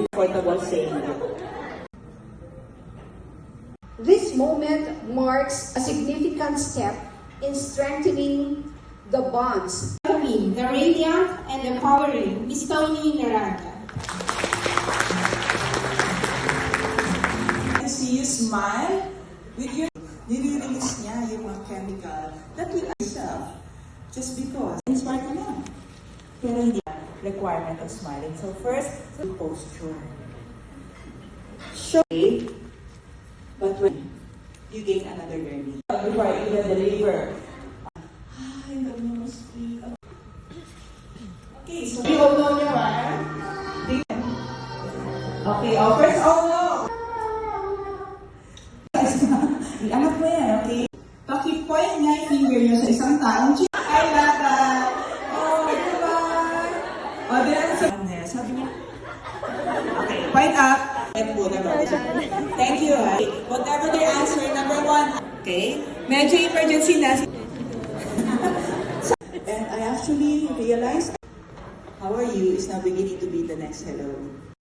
Comfortable saying that. This moment marks a significant step in strengthening the bonds. The radiant and empowering Miss Tony Naranja. And see you smile with your nire-release niya yung mga chemical that will yourself just because inspired ka lang. Pero hindi requirement of smiling. So first, the posture. Show, but when you gain another learning. Before I even deliver, in the nose, speak. Okay, so you all know nyo, okay, first, no! Iangat mo yan, okay? Paki-point nga yung finger nyo sa isang taong chick. I love that! Oh, diba? Oh, then, sabi niya. Okay, point up. Thank you. Whatever their answer, number 1. Okay? Medyo emergency na. And I actually realized how are you is now beginning to be the next hello.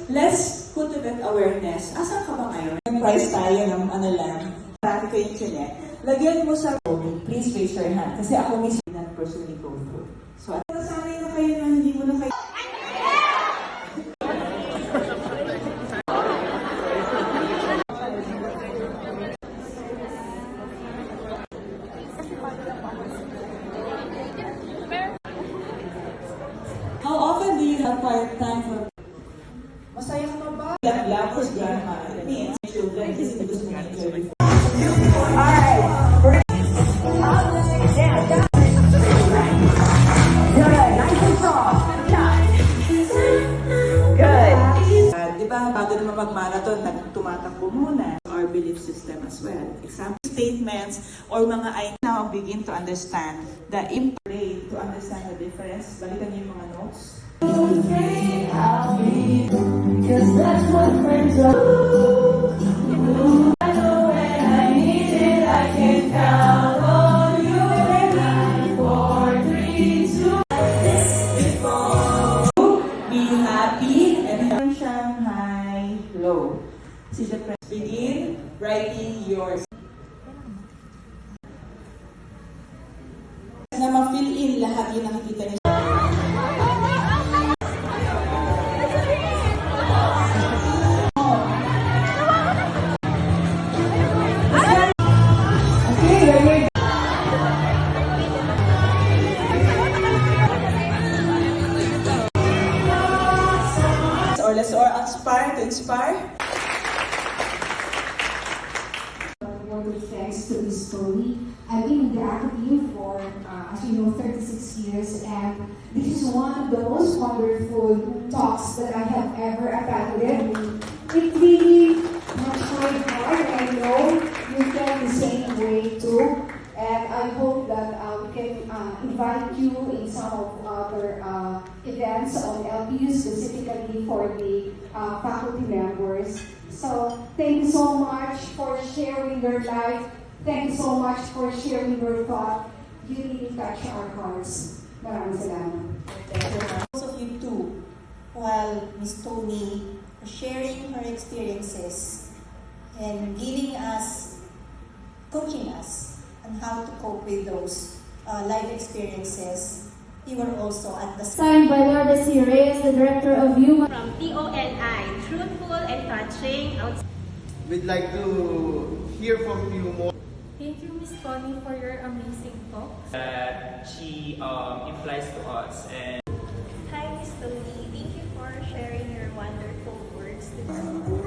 Let's cultivate awareness. Asan ka ba ngayon? Price tayo ng ano lang. Parang ko yung chinek. Lagyan mo sa please raise your hand. Kasi ako mismo not personally go through. So, sanay na kayo na hindi mo na kayo. How often do you have quiet time for... Masaya ka ba? Glamorous grandma. It means children kasi gusto mo enjoy. Alright. Good. Nice and strong. Good. Diba, bago naman mag-marathon, tumatakbo muna. Our belief system as well. Example statements or mga I now begin to understand the impact to understand the difference. Balikan niyo yung mga notes. Because that's what friends are. I know when I need it, I can count on you. 4, 3, 2. Be happy and Shanghai low. See the press. Begin writing yours. Na ma-fill in lahat yung nakikita niyo. Or aspire to inspire. Thanks to Miss Tony. I've been in the academy for, as you know, 36 years, and this is one of the most wonderful talks that I have ever attended. It really touched my heart, and I know you feel the same way too. And I hope that we can invite you in some of other events on LPU, specifically for the faculty members. So thank you so much for sharing your life. Thank you so much for sharing your thought. You really touch our hearts. Maraming salamat. Most of you too, while Miss Tony was sharing her experiences and giving us, coaching us on how to cope with those life experiences, you were also at the Signed by Lourdes C. Reyes, the Director of Human from TONI, truthful and touching. We'd like to hear from you more. Thank you, Miss Tony, for your amazing talk. She implies to us. And Hi, Miss Tony. Thank you for sharing your wonderful words today.